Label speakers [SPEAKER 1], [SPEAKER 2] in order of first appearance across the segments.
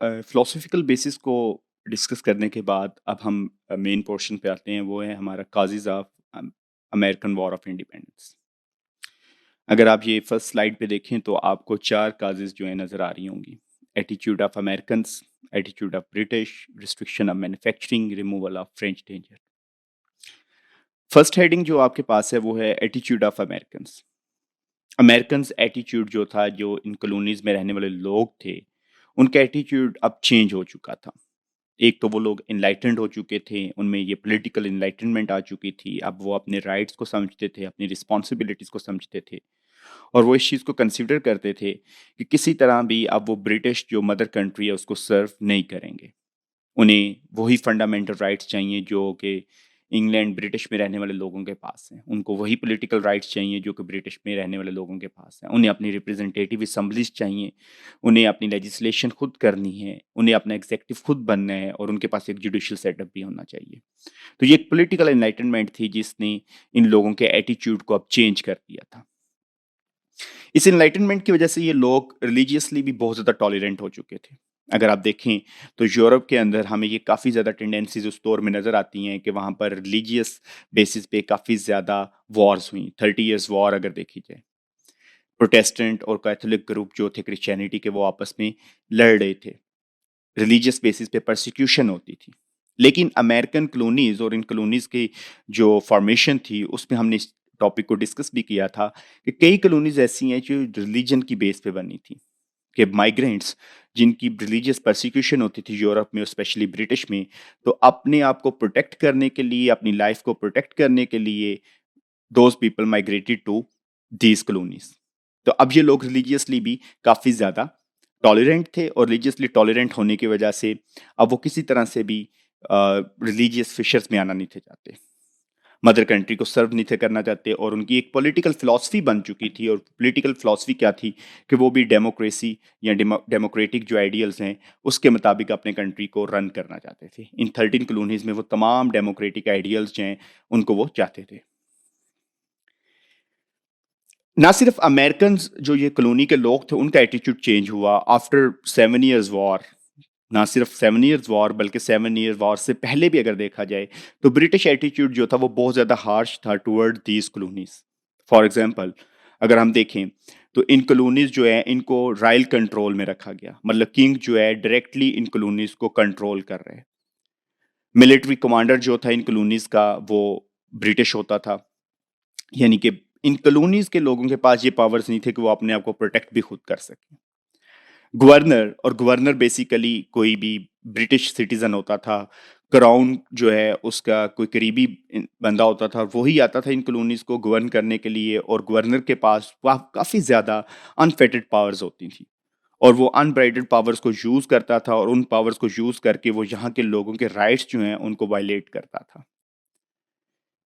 [SPEAKER 1] Philosophical basis को discuss करने के बाद अब हम मेन पोर्शन पे आते हैं, वो है हमारा causes of American war of independence. अगर आप ये फर्स्ट स्लाइड पे देखें तो आपको चार काजेज जो है नज़र आ रही होंगी। Attitude of American, attitude of British, restriction of manufacturing, removal of French danger. First heading जो आपके पास है वो है attitude of American. American attitude जो था, जो इन कॉलोनीज में रहने वाले लोग थे, उनका एटीट्यूड अब चेंज हो चुका था। एक तो वो लोग इनलाइटेंड हो चुके थे, उनमें ये पॉलिटिकल इनलाइटनमेंट आ चुकी थी। अब वो अपने राइट्स को समझते थे, अपनी रिस्पॉन्सिबिलिटीज़ को समझते थे, और वो इस चीज़ को कंसिडर करते थे कि किसी तरह भी अब वो ब्रिटिश जो मदर कंट्री है उसको सर्व नहीं करेंगे। उन्हें वही फंडामेंटल राइट्स चाहिए जो कि इंग्लैंड, ब्रिटिश में रहने वाले लोगों के पास हैं। उनको वही पॉलिटिकल राइट्स चाहिए जो कि ब्रिटिश में रहने वाले लोगों के पास हैं। उन्हें अपनी रिप्रेजेंटेटिव असम्बलीज चाहिए, उन्हें अपनी लेजिस्लेशन खुद करनी है, उन्हें अपना एग्जीक्यूटिव खुद बनना है, और उनके पास एक जुडिशियल सेटअप भी होना चाहिए। तो ये एक पॉलिटिकल एनलाइटनमेंट थी जिसने इन लोगों के एटीट्यूड को अब चेंज कर दिया था। इस एनलाइटनमेंट की वजह से ये लोग रिलीजियसली भी बहुत ज़्यादा टॉलरेंट हो चुके थे। अगर आप देखें तो यूरोप के अंदर हमें ये काफ़ी ज़्यादा टेंडेंसीज उस दौर में नज़र आती हैं कि वहाँ पर रिलीजियस बेसिस पे काफ़ी ज़्यादा वॉर्स हुई। 30 ईयर्स वॉर अगर देखी जाए, प्रोटेस्टेंट और कैथोलिक ग्रुप जो थे क्रिश्चियनिटी के, वो आपस में लड़ रहे थे। रिलीजियस बेसिस पे परसिक्यूशन होती थी। लेकिन अमेरिकन कॉलोनीज और इन कॉलोनीज की जो फॉर्मेशन थी, उसमें हमने इस टॉपिक को डिस्कस भी किया था कि कई कॉलोनीज ऐसी हैं जो रिलीजन की बेस पे बनी थी, कि माइग्रेंट्स जिनकी रिलीजियस परसिक्यूशन होती थी यूरोप में और स्पेशली ब्रिटिश में, तो अपने आप को प्रोटेक्ट करने के लिए, अपनी लाइफ को प्रोटेक्ट करने के लिए, those people migrated to these colonies. तो अब ये लोग रिलीजियसली भी काफ़ी ज़्यादा टॉलरेंट थे, और रिलीजियसली टॉलरेंट होने की वजह से अब वो किसी तरह से भी रिलीजियस फिशर्स में आना नहीं थे चाहते, मदर कंट्री को सर्व नहीं थे करना चाहते। और उनकी एक पॉलिटिकल फिलॉसफी बन चुकी थी, और पॉलिटिकल फिलॉसफी क्या थी कि वो भी डेमोक्रेसी या डेमोक्रेटिक जो आइडियल्स हैं उसके मुताबिक अपने कंट्री को रन करना चाहते थे। इन 13 कॉलोनीज में वो तमाम डेमोक्रेटिक आइडियल्स जो हैं उनको वो चाहते थे। ना सिर्फ अमेरिकन जो ये कॉलोनी के लोग थे उनका एटीट्यूड चेंज हुआ आफ्टर 7 ईयर्स वॉर। ना सिर्फ 7 ईयर्स वॉर, बल्कि 7 ईयर वॉर से पहले भी अगर देखा जाए तो ब्रिटिश एटीट्यूड जो था वो बहुत ज़्यादा हार्श था toward these colonies. For example, अगर हम देखें तो इन कॉलोनीज जो है इनको रॉयल कंट्रोल में रखा गया, मतलब किंग जो है डायरेक्टली इन कॉलोनीज को कंट्रोल कर रहे हैं। मिलिट्री कमांडर जो था इन कॉलोनीज का वो ब्रिटिश होता था, यानी कि इन कॉलोनीज के लोगों के पास ये पावर्स नहीं थे कि वो अपने आप को प्रोटेक्ट भी खुद कर सकें। गवर्नर, और गवर्नर बेसिकली कोई भी ब्रिटिश सिटीजन होता था, क्राउन जो है उसका कोई करीबी बंदा होता था, वही आता था इन कॉलोनीज को गवर्न करने के लिए, और गवर्नर के पास काफ़ी ज़्यादा अनफेटेड पावर्स होती थी, और वो अनब्राइडेड पावर्स को यूज़ करता था, और उन पावर्स को यूज़ करके वो यहाँ के लोगों के राइट्स जो हैं उनको वायलेट करता था।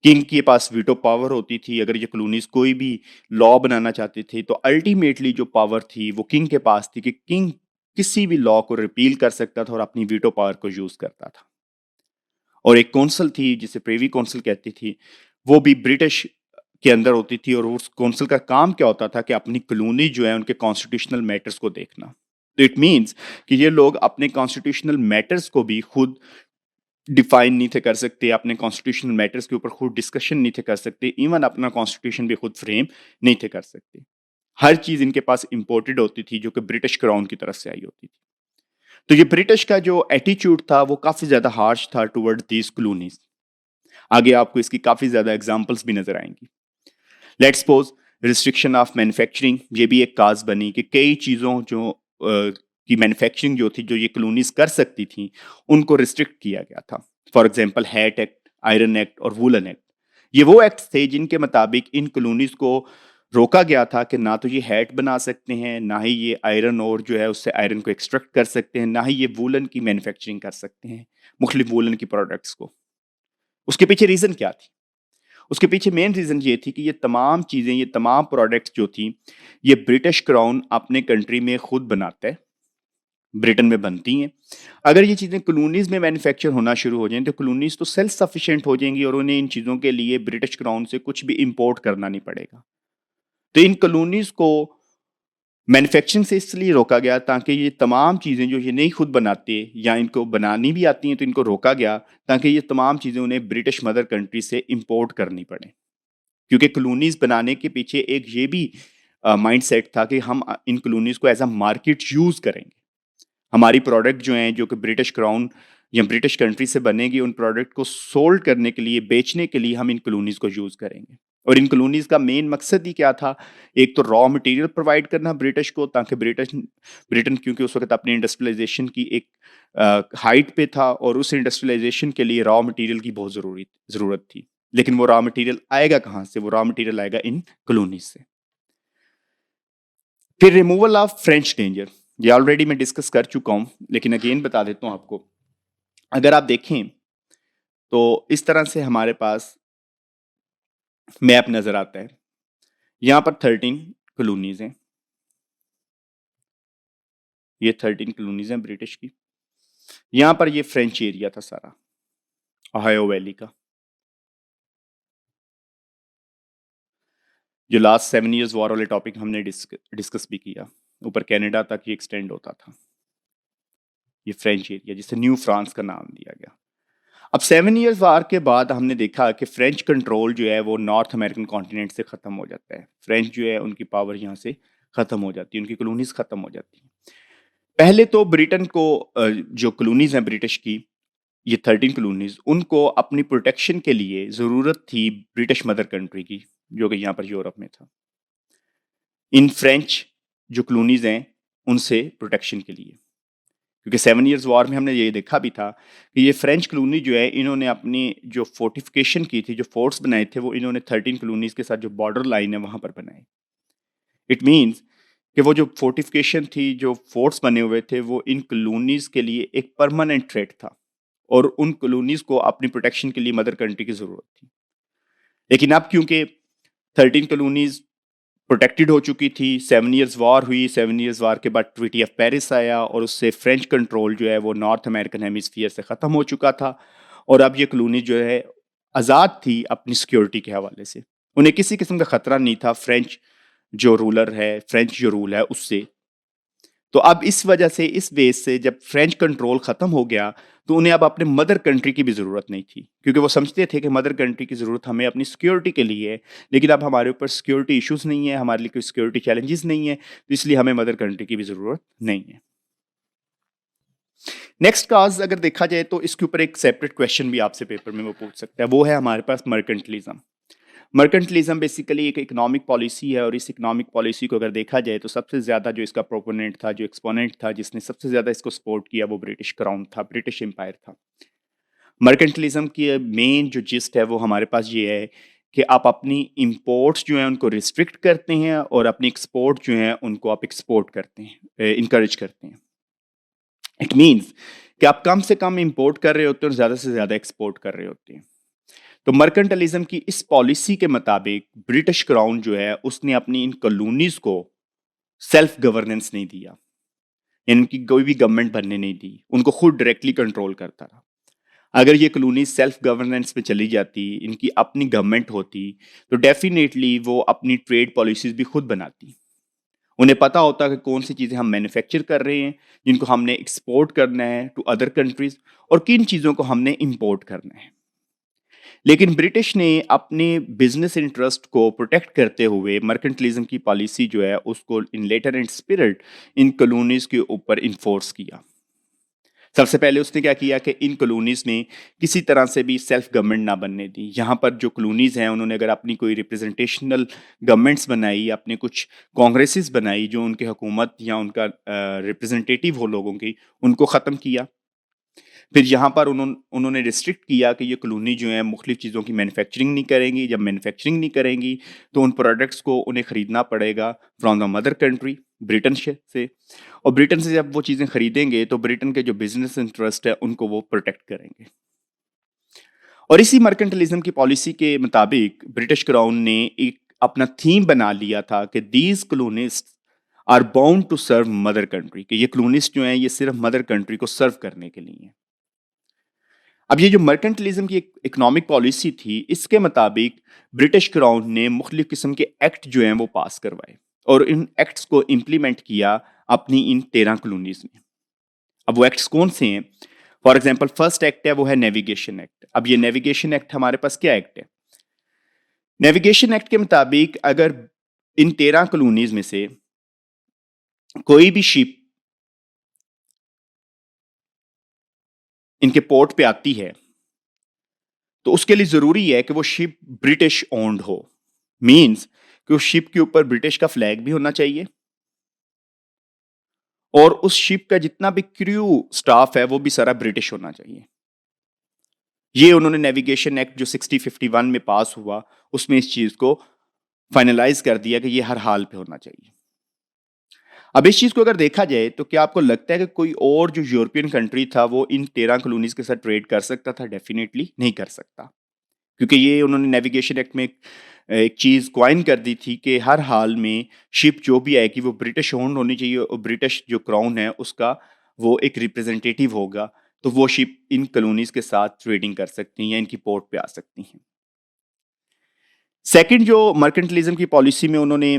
[SPEAKER 1] किंग के पास वीटो पावर होती थी। अगर ये कॉलोनीज कोई भी लॉ बनाना चाहते थे तो अल्टीमेटली जो पावर थी वो किंग के पास थी, कि किंग किसी भी लॉ को रिपील कर सकता था और अपनी वीटो पावर को यूज करता था। और एक कौंसल थी जिसे प्रेवी कौंसल कहती थी, वो भी ब्रिटिश के अंदर होती थी, और उस कौंसल का काम क्या होता था कि अपनी कॉलोनी जो है उनके कॉन्स्टिट्यूशनल मैटर्स को देखना। तो इट मीन्स कि ये लोग अपने कॉन्स्टिट्यूशनल मैटर्स को भी खुद डिफाइन नहीं थे कर सकते, अपने कॉन्स्टिट्यूशनल मैटर्स के ऊपर खुद डिस्कशन नहीं थे कर सकते, इवन अपना कॉन्स्टिट्यूशन भी खुद फ्रेम नहीं थे कर सकते। हर चीज इनके पास इंपोर्टेड होती थी जो कि ब्रिटिश क्राउन की तरफ से आई होती थी। तो ये ब्रिटिश का जो एटीट्यूड था वो काफी ज्यादा हार्श था टुवर्ड दीज कॉलोनीज। आगे आपको इसकी काफी ज्यादा एग्जांपल्स भी नजर आएंगी। Let's suppose restriction of manufacturing, ये भी एक काज बनी कि कई चीज़ों जो की मैन्युफैक्चरिंग जो थी, जो ये कॉलोनीज कर सकती थी, उनको रिस्ट्रिक्ट किया गया था। For example hat act, iron act और वूलन एक्ट। ये वो एक्ट थे जिनके मुताबिक इन कॉलोनीज को रोका गया था कि ना तो ये हैट बना सकते हैं, ना ही ये आयरन और जो है उससे आयरन को एक्सट्रैक्ट कर सकते हैं, ना ही ये वूलन की मैन्युफैक्चरिंग कर सकते हैं, मुख्तलिफ वूलन की प्रोडक्ट्स को। उसके पीछे रीज़न क्या थी? उसके पीछे मेन रीज़न ये थी कि ये तमाम चीज़ें, ये तमाम प्रोडक्ट्स जो थी, ये ब्रिटिश क्राउन अपने कंट्री में खुद बनाता है, ब्रिटेन में बनती हैं। अगर ये चीज़ें कॉलोनीज़ में मैन्युफैक्चर होना शुरू हो जाएँ तो कॉलोनीज़ तो सेल्फ सफिशिएंट हो जाएंगी, और उन्हें इन चीज़ों के लिए ब्रिटिश क्राउन से कुछ भी इंपोर्ट करना नहीं पड़ेगा। तो इन कॉलोनीज़ को मैन्युफैक्चरिंग से इसलिए रोका गया ताकि ये तमाम चीज़ें जो ये नहीं खुद बनाते या इनको बनानी भी आती हैं तो इनको रोका गया ताकि ये तमाम चीज़ें उन्हें ब्रिटिश मदर कंट्री से इंपोर्ट करनी पड़े। क्योंकि कॉलोनीज़ बनाने के पीछे एक ये भी माइंडसेट था कि हम इन कॉलोनीज़ को एज़ अ मार्केट यूज़ करेंगे। हमारी प्रोडक्ट जो हैं, जो कि ब्रिटिश क्राउन या ब्रिटिश कंट्री से बनेगी, उन प्रोडक्ट को सोल्ड करने के लिए, बेचने के लिए हम इन कॉलोनीज़ को यूज़ करेंगे। और इन कॉलोनीज़ का मेन मकसद ही क्या था? एक तो रॉ मटेरियल प्रोवाइड करना ब्रिटिश को, ताकि ब्रिटेन क्योंकि उस वक़्त अपनी इंडस्ट्रियलाइज़ेशन की एक हाइट पे था और उस इंडस्ट्रियलाइज़ेशन के लिए रॉ मटेरियल की बहुत ज़रूरत थी। लेकिन वो रॉ मटेरियल आएगा कहाँ से? वो रॉ मटेरियल आएगा इन कॉलोनीज़ से। फिर रिमूवल ऑफ फ्रेंच डेंजर, ये ऑलरेडी मैं डिस्कस कर चुका हूँ, लेकिन अगेन बता देता हूँ आपको। अगर आप देखें तो इस तरह से हमारे पास मैप नज़र आता है। यहाँ पर 13 कॉलोनीज़ हैं। ये 13 कॉलोनीज़ हैं ब्रिटिश की। यहाँ पर ये फ्रेंच एरिया था सारा, ओहायो वैली का, जो लास्ट 7 इयर्स वॉर वाले टॉपिक हमने डिस्कस भी किया। ऊपर कनाडा तक ये एक्सटेंड होता था। ये फ्रेंच एरिया, जिसे न्यू फ्रांस का नाम दिया गया। अब 7 इयर्स वार के बाद हमने देखा कि फ्रेंच कंट्रोल जो है वो नॉर्थ अमेरिकन कॉन्टिनेंट से ख़त्म हो जाता है। फ्रेंच जो है उनकी पावर यहाँ से ख़त्म हो जाती है, उनकी कॉलोनीज़ ख़त्म हो जाती हैं। पहले तो ब्रिटेन को जो कॉलोनीज़ हैं ब्रिटिश की, ये 13 कॉलोनीज़, उनको अपनी प्रोटेक्शन के लिए ज़रूरत थी ब्रिटिश मदर कंट्री की, जो कि यहाँ पर यूरोप में था। इन फ्रेंच जो कॉलोनीज़ हैं, उनसे प्रोटेक्शन के लिए। क्योंकि 7 इयर्स वॉर में हमने ये देखा भी था कि ये फ्रेंच कॉलोनी जो है, इन्होंने अपनी जो फोर्टिफिकेशन की थी, जो फोर्ट्स बनाए थे, वो इन्होंने 13 कॉलोनीज़ के साथ जो बॉर्डर लाइन है वहाँ पर बनाए। इट मीन्स कि वो जो फोर्टिफिकेशन थी, जो फोर्ट्स बने हुए थे, वो इन कॉलोनीज़ के लिए एक परमानेंट थ्रेट था और उन कॉलोनीज़ को अपनी प्रोटेक्शन के लिए मदर कंट्री की ज़रूरत थी। लेकिन अब क्योंकि 13 कॉलोनीज़ प्रोटेक्टेड हो चुकी थी, 7 इयर्स वॉर हुई, 7 इयर्स वॉर के बाद ट्रीटी ऑफ पेरिस आया और उससे फ्रेंच कंट्रोल जो है वो नॉर्थ अमेरिकन हेमिस्फीयर से ख़त्म हो चुका था और अब ये कॉलोनी जो है आज़ाद थी अपनी सिक्योरिटी के हवाले से। उन्हें किसी किस्म का ख़तरा नहीं था फ्रेंच जो रूलर है, फ्रेंच जो रूल है उससे। तो अब इस वजह से, इस बेस से जब फ्रेंच कंट्रोल ख़त्म हो गया, तो उन्हें अब अपने मदर कंट्री की भी ज़रूरत नहीं थी, क्योंकि वो समझते थे कि मदर कंट्री की ज़रूरत हमें अपनी सिक्योरिटी के लिए है, लेकिन अब हमारे ऊपर सिक्योरिटी इश्यूज़ नहीं है, हमारे लिए कोई सिक्योरिटी चैलेंजेस नहीं है, तो इसलिए हमें मदर कंट्री की भी ज़रूरत नहीं है। नेक्स्ट काज अगर देखा जाए तो इसके ऊपर एक सेपरेट क्वेश्चन भी आपसे पेपर में वो पूछ सकता है, वो है हमारे पास मर्केंटलिज्म। मर्केंटलिज्म बेसिकली एक इकोनॉमिक पॉलिसी है और इस इकोनॉमिक पॉलिसी को अगर देखा जाए तो सबसे ज़्यादा जो इसका प्रोपोनेंट था, जो एक्सपोनेंट था, जिसने सबसे ज़्यादा इसको सपोर्ट किया, वो ब्रिटिश क्राउन था, ब्रिटिश एम्पायर था। मर्केंटलिज्म की मेन जो जिस्ट है वो हमारे पास ये है कि आप अपनी इंपोर्ट्स जो हैं उनको रिस्ट्रिक्ट करते हैं और अपनी एक्सपोर्ट जो हैं उनको आप एक्सपोर्ट करते हैं, इनकरेज करते हैं। इट मीन्स कि आप कम से कम इंपोर्ट कर रहे होते हैं और ज़्यादा से ज़्यादा एक्सपोर्ट कर रहे होते हैं। तो मर्केंटलिज्म की इस पॉलिसी के मुताबिक ब्रिटिश क्राउन जो है उसने अपनी इन कॉलोनीज को सेल्फ गवर्नेंस नहीं दिया, यानी उनकी कोई भी गवर्नमेंट बनने नहीं दी, उनको खुद डायरेक्टली कंट्रोल करता रहा। अगर ये कॉलोनी सेल्फ गवर्नेंस पे चली जाती, इनकी अपनी गवर्नमेंट होती, तो डेफिनेटली वो अपनी ट्रेड पॉलिसीज भी खुद बनाती। उन्हें पता होता कि कौन सी चीज़ें हम मैन्युफैक्चर कर रहे हैं, जिनको हमने एक्सपोर्ट करना है टू अदर कंट्रीज, और किन चीज़ों को हमने इंपोर्ट करना है। लेकिन ब्रिटिश ने अपने बिजनेस इंटरेस्ट को प्रोटेक्ट करते हुए मर्केंटलिज्म की पॉलिसी जो है उसको in letter and spirit in colonies के ऊपर इन्फोर्स किया। सबसे पहले उसने क्या किया कि इन कॉलोनीज में किसी तरह से भी सेल्फ गवर्नमेंट ना बनने दी। यहाँ पर जो कॉलोनीज हैं उन्होंने अगर अपनी कोई रिप्रेजेंटेशनल गवर्नमेंट्स बनाई, अपने कुछ कांग्रेसेस बनाई जो उनकी हुकूमत या उनका रिप्रेजेंटेटिव हो लोगों की, उनको ख़त्म किया। फिर यहाँ पर उन्होंने रिस्ट्रिक्ट किया कि ये कॉलोनी जो है मुख्तलिफ चीज़ों की मैन्युफैक्चरिंग नहीं करेंगी। जब मैन्युफैक्चरिंग नहीं करेंगी तो उन प्रोडक्ट्स को उन्हें ख़रीदना पड़ेगा from the mother country, Britain से। और ब्रिटेन से जब वो चीज़ें खरीदेंगे तो ब्रिटेन के जो बिजनेस इंटरेस्ट है उनको वो प्रोटेक्ट करेंगे। और इसी मर्केंटलिज्म की पॉलिसी के मुताबिक ब्रिटिश क्राउन ने एक अपना थीम बना लिया था कि these colonists are bound to serve mother country, कि ये कॉलोनिस्ट जो हैं ये सिर्फ मदर कंट्री को सर्व करने के लिए हैं। अब ये जो मर्केंटलिज्म की एक इकोनॉमिक पॉलिसी थी, इसके मुताबिक ब्रिटिश क्राउन ने मुख्तलिफ किस्म के एक्ट जो हैं वो पास करवाए और इन एक्ट्स को इम्प्लीमेंट किया अपनी इन 13 कॉलोनीज में। अब वो एक्ट्स कौन से हैं? फॉर एग्जाम्पल फर्स्ट एक्ट है वो है नेविगेशन एक्ट। अब ये नेविगेशन एक्ट हमारे पास क्या एक्ट है? नेविगेशन एक्ट के मुताबिक अगर इन 13 कॉलोनीज में से कोई भी शिप इनके पोर्ट पे आती है तो उसके लिए जरूरी है कि वो शिप ब्रिटिश ओन्ड हो। मींस कि उस शिप के ऊपर ब्रिटिश का फ्लैग भी होना चाहिए और उस शिप का जितना भी क्रू स्टाफ है वो भी सारा ब्रिटिश होना चाहिए। ये उन्होंने नेविगेशन एक्ट जो 6051 में पास हुआ उसमें इस चीज को फाइनलाइज कर दिया कि ये हर हाल पे होना चाहिए। अब इस चीज को अगर देखा जाए तो क्या आपको लगता है कि कोई और जो यूरोपियन कंट्री था वो इन 13 कॉलोनीज के साथ ट्रेड कर सकता था? डेफिनेटली नहीं कर सकता, क्योंकि ये उन्होंने नेविगेशन एक्ट में एक चीज क्वाइन कर दी थी कि हर हाल में शिप जो भी आएगी वो ब्रिटिश ओन्ड होनी चाहिए और ब्रिटिश जो क्राउन है उसका वो एक रिप्रेजेंटेटिव होगा, तो वो शिप इन कॉलोनीज के साथ ट्रेडिंग कर सकती हैं या इनकी पोर्ट पे आ सकती हैं। सेकंड, जो मर्केंटलिज्म की पॉलिसी में उन्होंने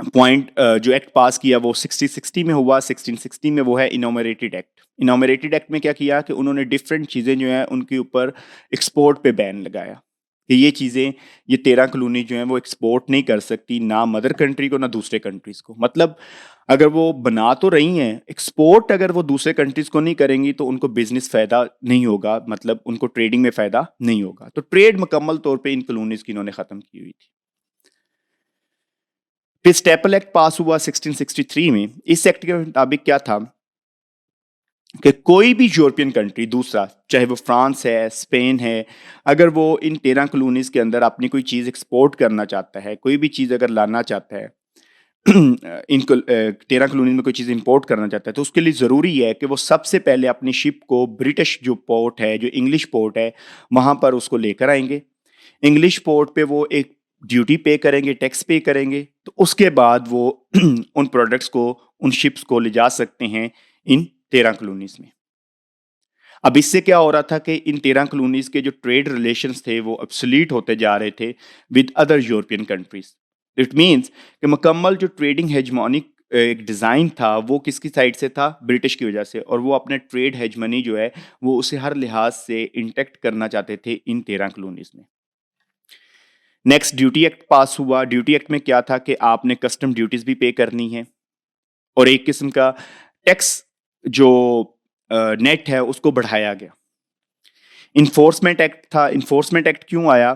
[SPEAKER 1] पॉइंट जो एक्ट पास किया वो 6060 में हुआ। 1660 में वो है इनोमरेटेड एक्ट। इनोमरेटेड एक्ट में क्या किया कि उन्होंने डिफरेंट चीज़ें जो है उनके ऊपर एक्सपोर्ट पे बैन लगाया कि ये चीज़ें, ये 13 कॉलोनी जो है वो एक्सपोर्ट नहीं कर सकती ना मदर कंट्री को ना दूसरे कंट्रीज को। मतलब अगर वो बना तो रही हैं, एक्सपोर्ट अगर वो दूसरे कंट्रीज को नहीं करेंगी तो उनको बिजनेस फायदा नहीं होगा, मतलब उनको ट्रेडिंग में फायदा नहीं होगा। तो ट्रेड मुकम्मल तौर पर इन कॉलोनीज की इन्होंने खत्म की हुई थी। फिर स्टेपल एक्ट पास हुआ 1663 में। इस एक्ट के मुताबिक क्या था कि कोई भी यूरोपियन कंट्री दूसरा, चाहे वो फ्रांस है, स्पेन है, अगर वो इन 13 कॉलोनीज के अंदर अपनी कोई चीज़ एक्सपोर्ट करना चाहता है, कोई भी चीज़ अगर लाना चाहता है इनको 13 कॉलोनीज में कोई चीज़ इंपोर्ट करना चाहता है, तो उसके लिए ज़रूरी है कि वो सबसे पहले अपनी शिप को ब्रिटिश जो पोर्ट है, जो इंग्लिश पोर्ट है, वहाँ पर उसको लेकर आएंगे। इंग्लिश पोर्ट पे वो एक ड्यूटी पे करेंगे, टैक्स पे करेंगे, तो उसके बाद वो उन प्रोडक्ट्स को, उन शिप्स को ले जा सकते हैं इन 13 कॉलोनीज में। अब इससे क्या हो रहा था कि इन 13 कॉलोनीज के जो ट्रेड रिलेशंस थे वो ऑब्सोलीट होते जा रहे थे with other European countries. It means कि मुकम्मल जो ट्रेडिंग हेजमोनिक एक डिज़ाइन था वो किसकी साइड से था? ब्रिटिश की वजह से। और वो अपने ट्रेड हेजमनी जो है वो उसे हर लिहाज से इंटेक्ट करना चाहते थे इन 13 कॉलोनीज में। नेक्स्ट ड्यूटी एक्ट पास हुआ। ड्यूटी एक्ट में क्या था कि आपने कस्टम ड्यूटीज भी पे करनी है और एक किस्म का टैक्स जो नेट है उसको बढ़ाया गया। इन्फोर्समेंट एक्ट था। इन्फोर्समेंट एक्ट क्यों आया?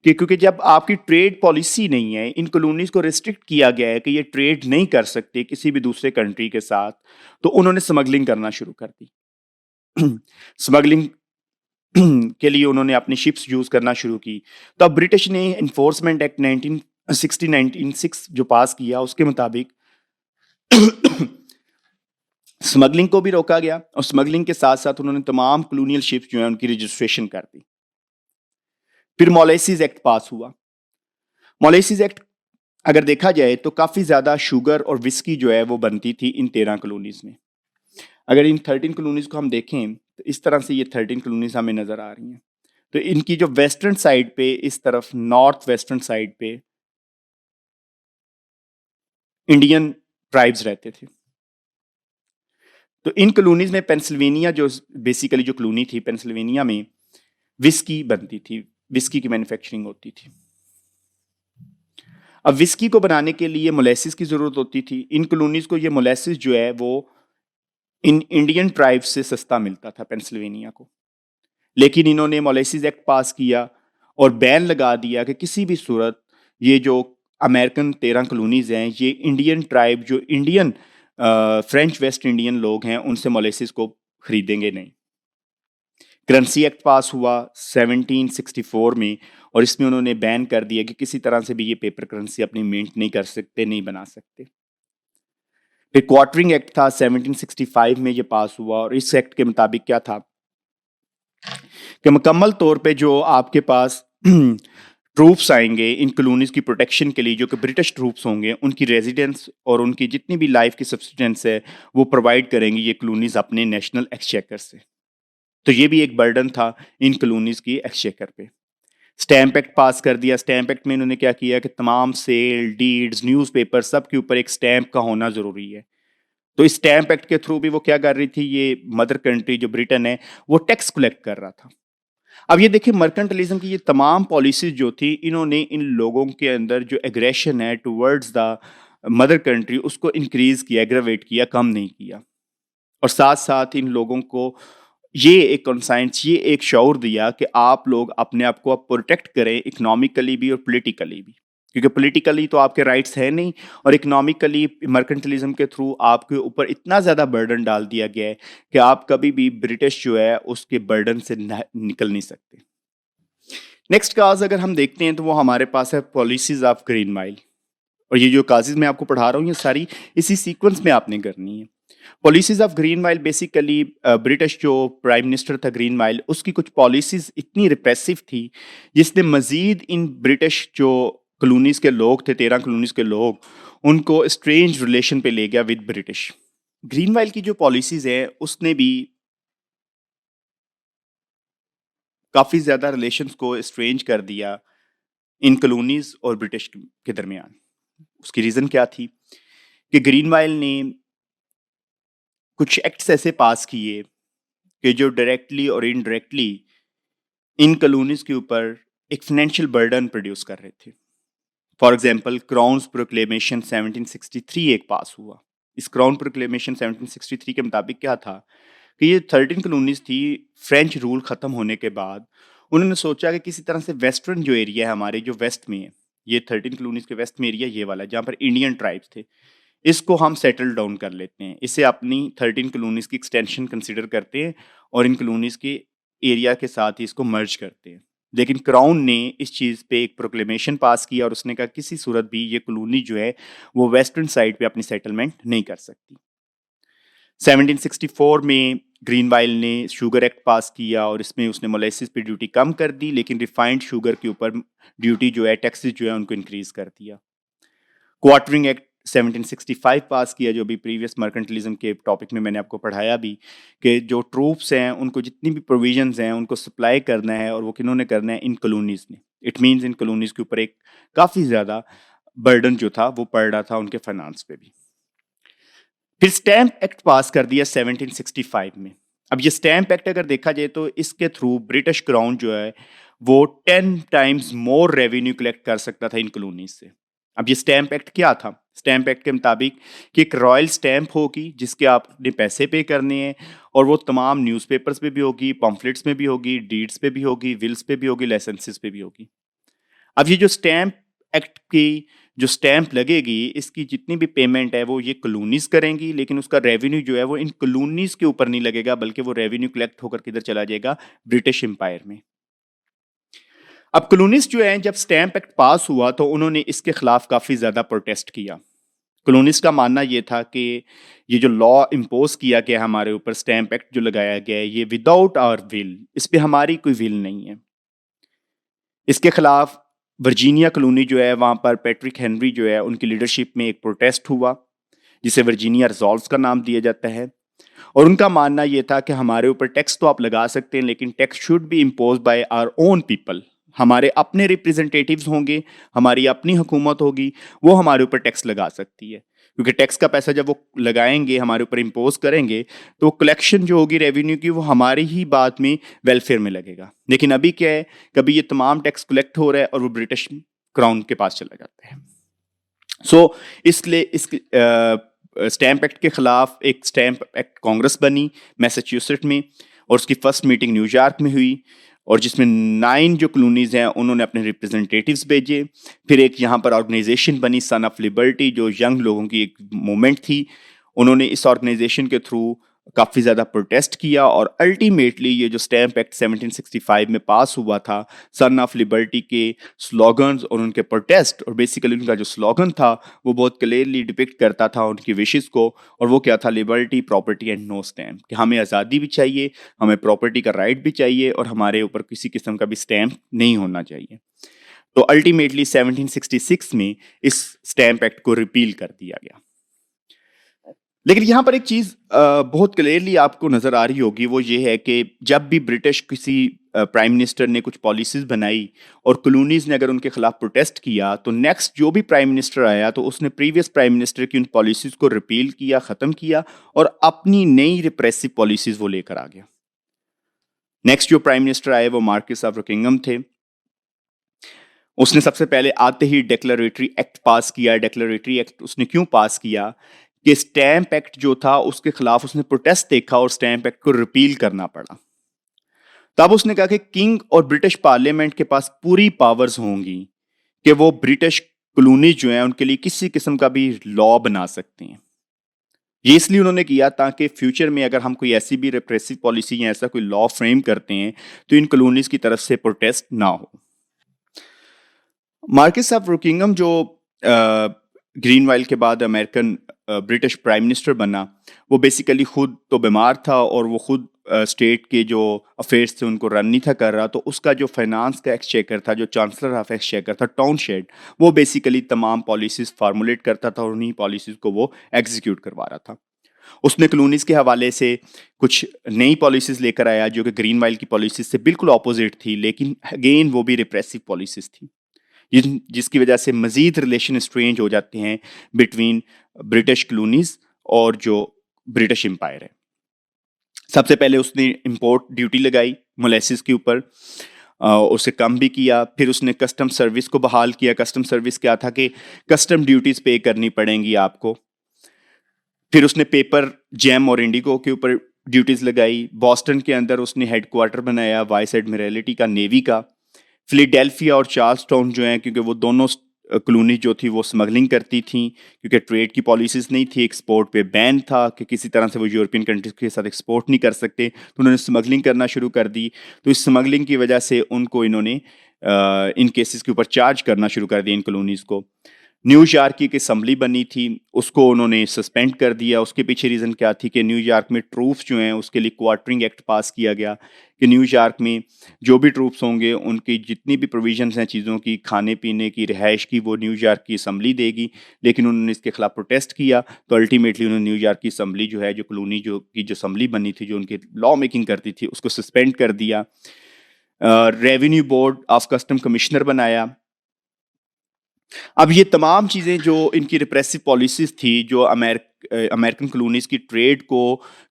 [SPEAKER 1] कि क्योंकि जब आपकी ट्रेड पॉलिसी नहीं है, इन कॉलोनीज को रिस्ट्रिक्ट किया गया है कि ये ट्रेड नहीं कर सकते किसी भी दूसरे कंट्री के साथ, तो उन्होंने स्मगलिंग करना शुरू कर दी। स्मगलिंग के लिए उन्होंने अपनी शिप्स यूज करना शुरू की। तो अब ब्रिटिश ने इन्फोर्समेंट एक्ट 1996 जो पास किया उसके मुताबिक स्मगलिंग को भी रोका गया और स्मगलिंग के साथ साथ उन्होंने तमाम कॉलोनियल शिप्स जो है उनकी रजिस्ट्रेशन कर दी। फिर मॉलेसीज एक्ट पास हुआ। मॉलेसीज एक्ट अगर देखा जाए तो काफी ज्यादा शुगर और विस्की जो है वो बनती थी इन 13 कॉलोनीज में। अगर इन 13 कॉलोनीज को हम देखें तो इस तरह से ये 13 कॉलोनीज हमें नजर आ रही हैं। तो इनकी जो वेस्टर्न साइड पे, इस तरफ नॉर्थ वेस्टर्न साइड पे इंडियन ट्राइब्स रहते थे। तो इन कॉलोनीज में पेंसिल्वेनिया जो बेसिकली जो कॉलोनी थी, पेंसिल्वेनिया में विस्की बनती थी, विस्की की मैन्युफैक्चरिंग होती थी। अब विस्की को बनाने के लिए मोलेसिस की जरूरत होती थी। इन कॉलोनीज को ये मोलेसिस जो है वो इन इंडियन ट्राइब्स से सस्ता मिलता था पेंसिल्वेनिया को। लेकिन इन्होंने मोलेसिस एक्ट पास किया और बैन लगा दिया कि किसी भी सूरत ये जो अमेरिकन 13 कॉलोनीज हैं ये इंडियन ट्राइब, जो इंडियन फ्रेंच वेस्ट इंडियन लोग हैं, उनसे मोलेसिस को खरीदेंगे नहीं। करेंसी एक्ट पास हुआ 1764 में और इसमें उन्होंने बैन कर दिया कि किसी तरह से भी ये पेपर करेंसी अपनी मिंट नहीं कर सकते, नहीं बना सकते। फिर क्वार्टरिंग एक्ट था 1765 में ये पास हुआ और इस एक्ट के मुताबिक क्या था कि मुकम्मल तौर पे जो आपके पास ट्रूप्स आएंगे इन कॉलोनीज की प्रोटेक्शन के लिए, जो कि ब्रिटिश ट्रूप्स होंगे, उनकी रेजिडेंस और उनकी जितनी भी लाइफ की सब्सिस्टेंस है वो प्रोवाइड करेंगी ये कॉलोनीज अपने नेशनल एक्सचेकर से। तो ये भी एक बर्डन था इन कॉलोनीज की एक्सचेकर पे। स्टैम्प एक्ट पास कर दिया। स्टैम्प एक्ट में इन्होंने क्या किया कि तमाम सेल, डीड्स, न्यूज़पेपर सब के ऊपर एक स्टैम्प का होना ज़रूरी है। तो इस स्टैम्प एक्ट के थ्रू भी वो क्या कर रही थी, ये मदर कंट्री जो ब्रिटेन है, वो टैक्स कलेक्ट कर रहा था। अब ये देखिए मर्केंटलिज्म की ये तमाम पॉलिसीज़ जो थी, इन्होंने इन लोगों के अंदर जो एग्रेशन है टुवर्ड्स द मदर कंट्री उसको इंक्रीज़ किया, एग्रावेट किया, कम नहीं किया। और साथ-साथ इन लोगों को ये एक कॉन्साइंस, ये एक शऊर दिया कि आप लोग अपने आप को आप प्रोटेक्ट करें इकोनॉमिकली भी और पॉलिटिकली भी। क्योंकि पॉलिटिकली तो आपके राइट्स हैं नहीं, और इकोनॉमिकली मर्केंटलिज्म के थ्रू आपके ऊपर इतना ज़्यादा बर्डन डाल दिया गया है कि आप कभी भी ब्रिटिश जो है उसके बर्डन से निकल नहीं सकते। नेक्स्ट काज अगर हम देखते हैं तो वो हमारे पास है पॉलिसीज ऑफ ग्रीन माइल। और ये जो काजेज मैं आपको पढ़ा रहा हूँ ये सारी इसी सीक्वेंस में आपने करनी है। Policies of green mile basically British जो प्राइम मिनिस्टर था ग्रीन माइल, उसकी कुछ पॉलिसीज इतनी रिप्रेसिव थी जिसने मजीद इन ब्रिटिश जो कॉलोनीज के लोग थे, 13 कॉलोनीज के लोग, उनको स्ट्रेंज रिलेशन पे ले गया विद ब्रिटिश। ग्रीन माइल की जो पॉलिसीज है उसने भी काफी ज्यादा रिलेशंस को स्ट्रेंज कर दिया इन कॉलोनीज और ब्रिटिश के दरमियान। उसकी रीजन क्या थी कि ग्रीन माइल ने कुछ एक्ट्स ऐसे पास किए कि जो डायरेक्टली और इनडायरेक्टली इन कॉलोनीज के ऊपर एक फाइनेंशियल बर्डन प्रोड्यूस कर रहे थे। फॉर एग्जांपल क्राउन्स प्रोक्लेमेशन 1763 एक पास हुआ। इस क्राउन प्रोक्लेमेशन 1763 के मुताबिक क्या था कि ये 13 कॉलोनीज थी। फ्रेंच रूल खत्म होने के बाद उन्होंने सोचा कि किसी तरह से वेस्टर्न जो एरिया है हमारे, जो वेस्ट में है, ये 13 कॉलोनीज के वेस्ट में एरिया ये वाला जहाँ पर इंडियन ट्राइब्स थे, इसको हम सेटल डाउन कर लेते हैं। इसे अपनी 13 कॉलोनीज की एक्सटेंशन कंसिडर करते हैं और इन कॉलोनीज के एरिया के साथ ही इसको मर्ज करते हैं। लेकिन क्राउन ने इस चीज़ पे एक प्रोक्लेमेशन पास किया और उसने कहा किसी सूरत भी ये कॉलोनी जो है वो वेस्टर्न साइड पे अपनी सेटलमेंट नहीं कर सकती। 1764 में ग्रीनवाइल ने शुगर एक्ट पास किया और इसमें उसने मोलेसिस पे ड्यूटी कम कर दी, लेकिन रिफाइंड शुगर के ऊपर ड्यूटी जो है, टैक्सेस जो है, उनको इंक्रीज कर दिया। क्वार्टरिंग एक्ट 1765 पास किया, जो भी प्रीवियस मर्केंटलिज्म के टॉपिक में मैंने आपको पढ़ाया भी, कि जो ट्रूप्स हैं उनको जितनी भी प्रोविजंस हैं उनको सप्लाई करना है, और वो किन्होंने करना है, इन कॉलोनीज ने। इट मीन्स इन कॉलोनीज के ऊपर एक काफ़ी ज़्यादा बर्डन जो था वो पड़ रहा था उनके फाइनेंस पे भी। फिर स्टैम्प एक्ट पास कर दिया 1765 में। अब ये स्टैम्प एक्ट अगर देखा जाए तो इसके थ्रू ब्रिटिश क्राउन जो है वो 10 टाइम्स मोर रेवेन्यू कलेक्ट कर सकता था इन कॉलोनीज से। अब ये स्टैम्प एक्ट क्या था? स्टैम्प एक्ट के मुताबिक कि एक रॉयल स्टैम्प होगी जिसके आपने पैसे पे करने हैं, और वो तमाम न्यूज़पेपर्स पे भी होगी, पम्फलेट्स में भी होगी, डीड्स पे भी होगी, विल्स पे भी होगी, लाइसेंसेस पे भी होगी। अब ये जो स्टैम्प एक्ट की जो स्टैम्प लगेगी, इसकी जितनी भी पेमेंट है वो ये कॉलोनीज करेंगी, लेकिन उसका रेवेन्यू जो है वो इन कॉलोनीज के ऊपर नहीं लगेगा, बल्कि वो रेवेन्यू कलेक्ट होकर किधर चला जाएगा? ब्रिटिश एम्पायर में। अब कॉलोनीज जो है, जब स्टैम्प एक्ट पास हुआ तो उन्होंने इसके खिलाफ काफी ज्यादा प्रोटेस्ट किया। कॉलोनीज का मानना ये था कि ये जो लॉ इम्पोज किया गया हमारे ऊपर, स्टैम्प एक्ट जो लगाया गया है, ये विदाउट आवर विल, इस पे हमारी कोई विल नहीं है। इसके खिलाफ वर्जीनिया कॉलोनी जो है, वहाँ पर पैट्रिक हेनरी जो है, उनकी लीडरशिप में एक प्रोटेस्ट हुआ जिसे वर्जीनिया रिजॉल्व्स का नाम दिया जाता है। और उनका मानना यह था कि हमारे ऊपर टैक्स तो आप लगा सकते हैं, लेकिन tax should be impose by our own people. हमारे अपने रिप्रेजेंटेटिव्स होंगे, हमारी अपनी हुकूमत होगी, वो हमारे ऊपर टैक्स लगा सकती है। क्योंकि टैक्स का पैसा जब वो लगाएंगे, हमारे ऊपर इम्पोज करेंगे, तो कलेक्शन जो होगी रेवेन्यू की, वो हमारी ही बात में वेलफेयर में लगेगा। लेकिन अभी क्या है, कभी ये तमाम टैक्स कलेक्ट हो रहा है और वो ब्रिटिश क्राउन के पास चला जाता है। सो इसलिए इस स्टैम्प एक्ट के खिलाफ एक स्टैम्प एक्ट कांग्रेस बनी मैसाचुसेट्स में, और उसकी फर्स्ट मीटिंग न्यूयॉर्क में हुई, और जिसमें 9 जो कॉलोनीज हैं उन्होंने अपने रिप्रेजेंटेटिव्स भेजे। फिर एक यहाँ पर ऑर्गेनाइजेशन बनी, सन ऑफ लिबर्टी, जो यंग लोगों की एक मूवमेंट थी। उन्होंने इस ऑर्गेनाइजेशन के थ्रू काफ़ी ज़्यादा प्रोटेस्ट किया, और अल्टीमेटली ये जो स्टैम्प एक्ट 1765 में पास हुआ था, सन ऑफ लिबर्टी के स्लोगन्स और उनके प्रोटेस्ट, और बेसिकली उनका जो स्लोगन था वो बहुत क्लियरली डिपिक्ट करता था उनकी विशेस को, और वो क्या था? Liberty, property and no stamp. कि हमें आज़ादी भी चाहिए, हमें प्रॉपर्टी का राइट भी चाहिए, और हमारे ऊपर किसी किस्म का भी स्टैम्प नहीं होना चाहिए। तो अल्टीमेटली 1766 में इस स्टैम्प एक्ट को रिपील कर दिया गया। लेकिन यहाँ पर एक चीज़ बहुत क्लियरली आपको नज़र आ रही होगी, वो ये है कि जब भी ब्रिटिश किसी प्राइम मिनिस्टर ने कुछ पॉलिसीज बनाई और कॉलोनीज ने अगर उनके खिलाफ प्रोटेस्ट किया तो नेक्स्ट जो भी प्राइम मिनिस्टर आया तो उसने प्रीवियस प्राइम मिनिस्टर की उन पॉलिसीज को रिपील किया, ख़त्म किया और अपनी नई रिप्रेसिव पॉलिसीज वो लेकर आ गया। नेक्स्ट जो प्राइम मिनिस्टर आए वो मार्किस ऑफ रॉकिंघम थे। उसने सबसे पहले आते ही डेक्लरेटरी एक्ट पास किया। डेक्लरेटरी एक्ट उसने क्यों पास किया कि स्टैंप एक्ट जो था उसके खिलाफ उसने प्रोटेस्ट देखा और स्टैंप एक्ट को रिपील करना पड़ा। तब उसने कहा कि किंग और ब्रिटिश पार्लियामेंट के पास पूरी पावर्स होंगी कि वो ब्रिटिश कॉलोनी जो है उनके लिए किसी किस्म का भी लॉ बना सकते हैं। ये इसलिए उन्होंने किया ताकि फ्यूचर में अगर हम कोई ऐसी भी रिप्रेसिव पॉलिसी या ऐसा कोई लॉ फ्रेम करते हैं तो इन कॉलोनीज की तरफ से प्रोटेस्ट ना हो। मार्किस ऑफ रोकिंगम जो ग्रीनवाइल के बाद अमेरिकन ब्रिटिश प्राइम मिनिस्टर बना, वो बेसिकली खुद तो बीमार था और वो खुद स्टेट के जो अफेयर्स थे उनको रन नहीं था कर रहा, तो उसका जो फाइनेंस का एक्सचेकर था, जो चांसलर ऑफ एक्सचेकर था टाउनशेड, वो बेसिकली तमाम पॉलिसीज फार्मुलेट करता था और उन्हीं पॉलिसीज को वो एग्जीक्यूट करवा रहा था। उसने कॉलोनीज के हवाले से कुछ नई पॉलिसीज लेकर आया जो कि ग्रीनवाइल की पॉलिसीज से बिल्कुल ऑपोजिट थी, लेकिन अगेन वो भी रिप्रेसिव पॉलिसीज थी जिसकी वजह से मजीद रिलेशन स्ट्रेंज हो जाते हैं बिटवीन ब्रिटिश कॉलोनीज और जो ब्रिटिश एम्पायर है। सबसे पहले उसने इंपोर्ट ड्यूटी लगाई मोलेसिस के ऊपर, उसे कम भी किया। फिर उसने कस्टम सर्विस को बहाल किया। कस्टम सर्विस क्या था कि कस्टम ड्यूटीज पे करनी पड़ेंगी आपको। फिर उसने पेपर, जैम और इंडिगो के ऊपर ड्यूटीज लगाई। बॉस्टन के अंदर उसने हेडक्वार्टर बनाया वाइस एडमिरलिटी का, नेवी का। फिलाडेल्फिया और चार्ल्स टाउन जो है, क्योंकि वो दोनों कॉलोनी जो थी वो स्मगलिंग करती थी, क्योंकि ट्रेड की पॉलिसीज नहीं थी, एक्सपोर्ट पे बैन था कि किसी तरह से वो यूरोपियन कंट्रीज के साथ एक्सपोर्ट नहीं कर सकते, तो उन्होंने स्मगलिंग करना शुरू कर दी। तो इस स्मगलिंग की वजह से उनको इन्होंने इन केसेस के ऊपर चार्ज करना शुरू कर दिया इन कॉलोनीज को। न्यूयॉर्क की एक असम्बली बनी थी, उसको उन्होंने सस्पेंड कर दिया। उसके पीछे रीज़न क्या थी कि न्यूयॉर्क में ट्रूप्स जो हैं उसके लिए क्वार्टरिंग एक्ट पास किया गया कि न्यूयॉर्क में जो भी ट्रूप्स होंगे उनकी जितनी भी प्रोविजंस हैं चीज़ों की, खाने पीने की, रिहाइश की, वो न्यूयॉर्क की असम्बली देगी। लेकिन उन्होंने इसके खिलाफ प्रोटेस्ट किया तो अल्टीमेटली उन्होंने न्यूयॉर्क की असम्बली जो है, जो कॉलोनी जो की जो असम्बली बनी थी जो उनकी लॉ मेकिंग करती थी, उसको सस्पेंड कर दिया। Revenue board of custom commissioner बनाया। अब ये तमाम चीज़ें जो इनकी रिप्रेसिव पॉलिसीज थी जो अमेरिकन कॉलोनीज की ट्रेड को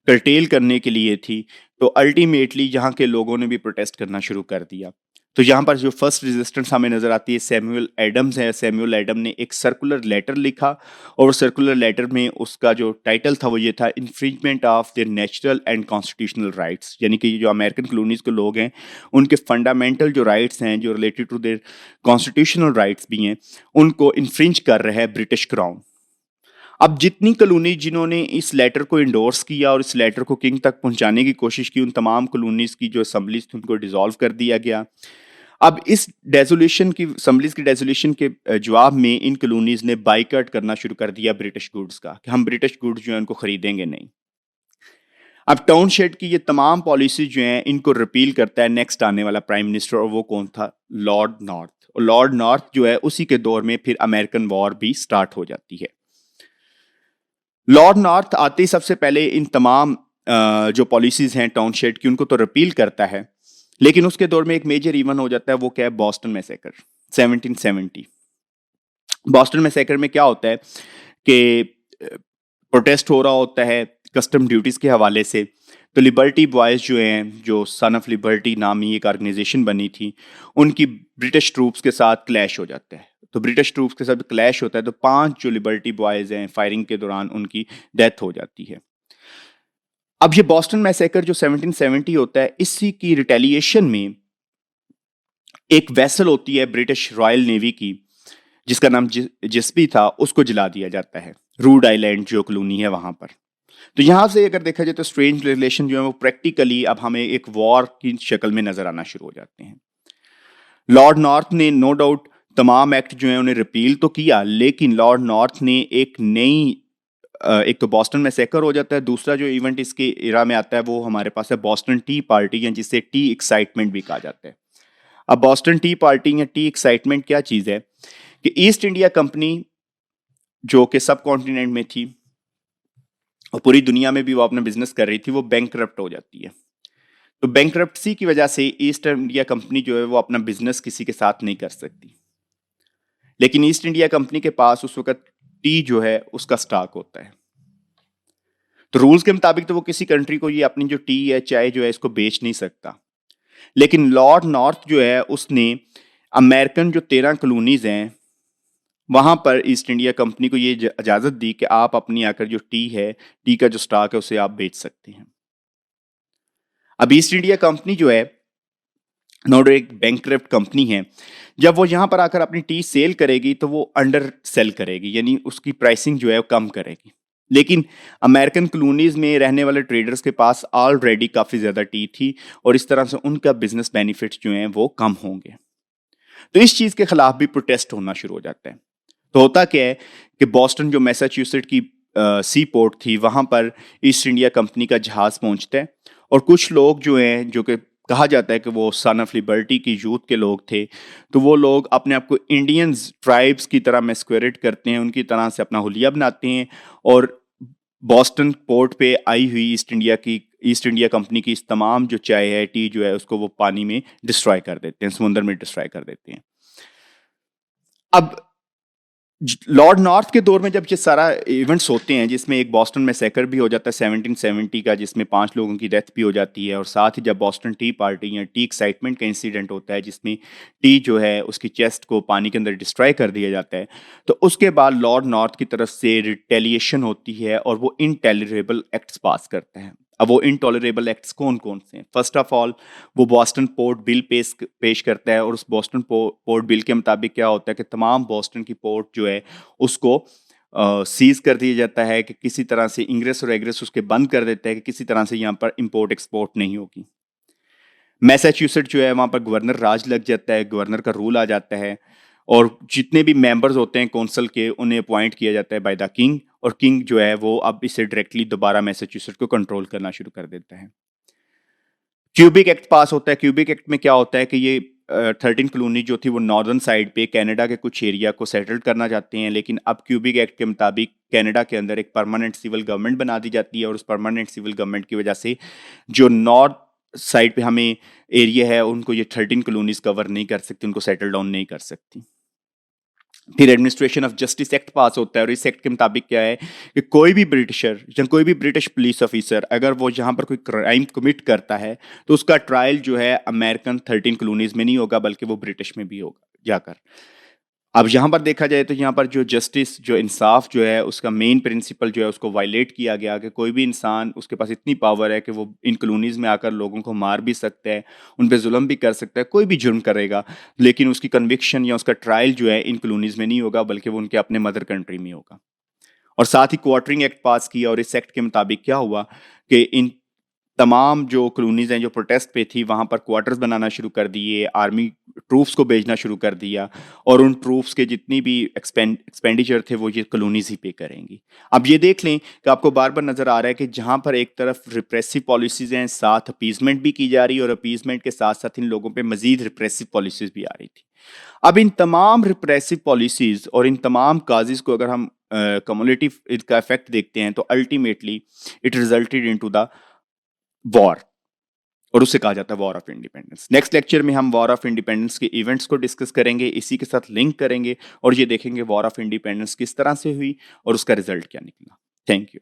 [SPEAKER 1] कर्टेल करने के लिए थी, तो अल्टीमेटली यहाँ के लोगों ने भी प्रोटेस्ट करना शुरू कर दिया। तो यहाँ पर जो फर्स्ट रेजिस्टेंस हमें नज़र आती है सैमुअल एडम्स है। सैमुअल एडम ने एक सर्कुलर लेटर लिखा और सर्कुलर लेटर में उसका जो टाइटल था वो ये था, infringement of their natural and constitutional rights. यानी कि जो अमेरिकन कॉलोनीज के लोग हैं उनके फंडामेंटल जो राइट्स हैं, जो related to their constitutional rights भी हैं, उनको इन्फ्रिंज कर रहा है ब्रिटिश क्राउन। अब जितनी कॉलोनी जिन्होंने इस लेटर को इंडोर्स किया और इस लेटर को किंग तक पहुंचाने की कोशिश की, उन तमाम कॉलोनीज की जो असम्बलीज थी उनको डिसॉल्व कर दिया गया। अब इस डेजोल्यूशन की, असम्बलीज की डेजोल्यूशन के जवाब में इन कॉलोनीज ने बाइकआउट करना शुरू कर दिया ब्रिटिश गुड्स का, कि हम ब्रिटिश गुड्स जो है उनको खरीदेंगे नहीं। अब टाउनशेड की ये तमाम पॉलिसी जो हैं इनको रिपील करता है नेक्स्ट आने वाला प्राइम मिनिस्टर, और वो कौन था? Lord north. और लॉर्ड नॉर्थ जो है उसी के दौर में फिर अमेरिकन वॉर भी स्टार्ट हो जाती है। लॉर्ड नॉर्थ आते ही सबसे पहले इन तमाम जो पॉलिसीज हैं टाउनशेड की उनको तो रिपील करता है, लेकिन उसके दौर में एक मेजर इवेंट हो जाता है। वो क्या है? Boston massacre 1770। बॉस्टन मैसेकर में क्या होता है कि प्रोटेस्ट हो रहा होता है कस्टम ड्यूटीज के हवाले से। तो लिबर्टी बॉयज जो हैं, जो सन ऑफ लिबर्टी नामी एक ऑर्गेनाइजेशन बनी थी, उनकी ब्रिटिश ट्रूप्स के साथ क्लैश हो जाता है। तो ब्रिटिश ट्रूप्स के साथ क्लैश होता है तो 5 जो लिबर्टी बॉयज हैं, फायरिंग के दौरान उनकी डेथ हो जाती है। अब ये बॉस्टन मैसेकर जो 1770 होता है, इसी की रिटेलिएशन में एक वेसल होती है ब्रिटिश रॉयल नेवी की जिसका नाम जिस्पी था, उसको जला दिया जाता है रूड आइलैंड जो कॉलोनी है वहां पर। तो यहां से अगर देखा जाए तो स्ट्रेंज रिलेशन जो है वो प्रैक्टिकली अब हमें एक वॉर की शक्ल में नजर आना शुरू हो जाते हैं। लॉर्ड नॉर्थ ने नो डाउट तमाम एक्ट जो है उन्हें रिपील तो किया, लेकिन लॉर्ड नॉर्थ ने एक नई एक तो बॉस्टन में मैसेकर हो जाता है। दूसरा जो इवेंट इसके इरा में आता है वो हमारे पास है बॉस्टन टी पार्टी, या जिसे टी एक्साइटमेंट भी कहा जाता है। अब बॉस्टन टी पार्टी या टी एक्साइटमेंट क्या चीज है कि ईस्ट इंडिया कंपनी जो कि सब कॉन्टिनेंट में थी और पूरी दुनिया में भी वो अपना बिजनेस कर रही थी, वो बैंकरप्ट हो जाती है। तो बैंकरप्सी की वजह से ईस्ट इंडिया कंपनी जो है वो अपना बिजनेस किसी के साथ नहीं कर सकती, लेकिन ईस्ट इंडिया कंपनी के पास उस वक्त टी जो है उसका स्टॉक होता है। तो रूल्स के मुताबिक तो वो किसी कंट्री को ये अपनी जो टी है, चाय जो है, इसको बेच नहीं सकता। लेकिन लॉर्ड नॉर्थ जो है उसने अमेरिकन जो 13 कॉलोनीज हैं वहां पर ईस्ट इंडिया कंपनी को ये इजाजत दी कि आप अपनी आकर जो टी है, टी का जो स्टॉक है, उसे आप बेच सकते हैं। अब ईस्ट इंडिया कंपनी जो है नोडो एक बैंकक्रप्ट कंपनी है। जब वो यहाँ पर आकर अपनी टी सेल करेगी तो वो अंडर सेल करेगी, यानी उसकी प्राइसिंग जो है वो कम करेगी। लेकिन अमेरिकन कॉलोनीज में रहने वाले ट्रेडर्स के पास ऑलरेडी काफ़ी ज़्यादा टी थी और इस तरह से उनका बिजनेस बेनिफिट्स जो हैं वो कम होंगे। तो इस चीज़ के खिलाफ भी प्रोटेस्ट होना शुरू हो जाता है। तो होता क्या है कि बॉस्टन जो मैसाचुसेट की सी पोर्ट थी वहाँ पर ईस्ट इंडिया कंपनी का जहाज़ पहुँचता है और कुछ लोग जो हैं, जो कि कहा जाता है कि वो सन ऑफ लिबर्टी की यूथ के लोग थे, तो वो लोग अपने आप को इंडियंस ट्राइब्स की तरह मैस्कुरेट करते हैं, उनकी तरह से अपना हुलिया बनाते हैं और बॉस्टन पोर्ट पे आई हुई ईस्ट इंडिया कंपनी की इस तमाम जो चाय है, टी जो है, उसको वो पानी में डिस्ट्रॉय कर देते हैं, समुद्र में डिस्ट्रॉय कर देते हैं। अब लॉर्ड नॉर्थ के दौर में जब ये सारा इवेंट्स होते हैं, जिसमें एक बॉस्टन में मैसेकर भी हो जाता है 1770 का, जिसमें 5 लोगों की डेथ भी हो जाती है, और साथ ही जब बॉस्टन टी पार्टी या टी एक्साइटमेंट का इंसिडेंट होता है जिसमें टी जो है उसकी चेस्ट को पानी के अंदर डिस्ट्रॉय कर दिया जाता है, तो उसके बाद लॉर्ड नॉर्थ की तरफ से रिटेलिएशन होती है और वो इनटॉलरेबल एक्ट्स पास करता है। अब वो इनटॉलरेबल एक्ट्स कौन कौन से हैं? फर्स्ट ऑफ ऑल वो बॉस्टन पोर्ट बिल पेश करता है और उस बॉस्टन पोर्ट बिल के मुताबिक क्या होता है कि तमाम बॉस्टन की पोर्ट जो है उसको सीज कर दिया जाता है, कि किसी तरह से इंग्रेस और एग्रेस उसके बंद कर देता है, कि किसी तरह से यहाँ पर इंपोर्ट एक्सपोर्ट नहीं होगी। मैसाचुसेट जो है वहाँ पर गवर्नर राज लग जाता है, गवर्नर का रूल आ जाता है और जितने भी मेंबर्स होते हैं काउंसिल के उन्हें अपॉइंट किया जाता है बाय द किंग, और किंग जो है वो अब इसे डायरेक्टली दोबारा मैसाचुसेट को कंट्रोल करना शुरू कर देता है। क्यूबिक एक्ट पास होता है। क्यूबिक एक्ट में क्या होता है कि ये 13 कॉलोनी जो थी वो नॉर्दर्न साइड पे कनाडा के कुछ एरिया को सेटल करना चाहते हैं, लेकिन अब क्यूबिक एक्ट के मुताबिक कनाडा के अंदर एक परमानेंट सिविल गवर्नमेंट बना दी जाती है और उस परमानेंट सिविल गवर्नमेंट की वजह से जो नॉर्थ साइड पे हमें एरिया है उनको ये 13 कॉलोनीज कवर नहीं कर सकती, उनको सेटल डाउन नहीं कर सकती। फिर एडमिनिस्ट्रेशन ऑफ जस्टिस एक्ट पास होता है और इस एक्ट के मुताबिक क्या है कि कोई भी ब्रिटिशर या कोई भी ब्रिटिश पुलिस ऑफिसर अगर वो यहाँ पर कोई क्राइम कमिट करता है तो उसका ट्रायल जो है अमेरिकन 13 कॉलोनीज में नहीं होगा, बल्कि वो ब्रिटिश में भी होगा जाकर। अब यहाँ पर देखा जाए तो यहाँ पर जो जस्टिस, जो इंसाफ जो है, उसका मेन प्रिंसिपल जो है उसको वायलेट किया गया कि कोई भी इंसान, उसके पास इतनी पावर है कि वो इन कॉलोनीज में आकर लोगों को मार भी सकता है, उन पे जुल्म भी कर सकता है, कोई भी जुर्म करेगा, लेकिन उसकी कन्विक्शन या उसका ट्रायल जो है इन कॉलोनीज में नहीं होगा, बल्कि वो उनके अपने मदर कंट्री में होगा। और साथ ही क्वार्टरिंग एक्ट पास किया और इस एक्ट के मुताबिक क्या हुआ कि इन तमाम जो कॉलोनीज हैं जो प्रोटेस्ट पे थी वहां पर क्वार्टर्स बनाना शुरू कर दिए, आर्मी ट्रूप्स को भेजना शुरू कर दिया और उन ट्रूप्स के जितनी भी एक्सपेंडिचर थे वो ये कॉलोनीज ही पे करेंगी। अब ये देख लें कि आपको बार बार नजर आ रहा है कि जहां पर एक तरफ रिप्रेसिव पॉलिसीज हैं, साथ अपीजमेंट भी की जा रही है और अपीजमेंट के साथ साथ इन लोगों पे मजीद रिप्रेसिव पॉलिसीज भी आ रही थी। अब इन तमाम रिप्रेसिव पॉलिसीज और इन तमाम काजेज को अगर हम कम्युलेटिव इसका इफेक्ट देखते हैं तो ultimately it resulted into the war, और उसे कहा जाता है war of independence. Next lecture में हम वॉर ऑफ इंडिपेंडेंस के इवेंट्स को डिस्कस करेंगे, इसी के साथ लिंक करेंगे और ये देखेंगे वॉर ऑफ इंडिपेंडेंस किस तरह से हुई और उसका रिजल्ट क्या निकला। Thank you.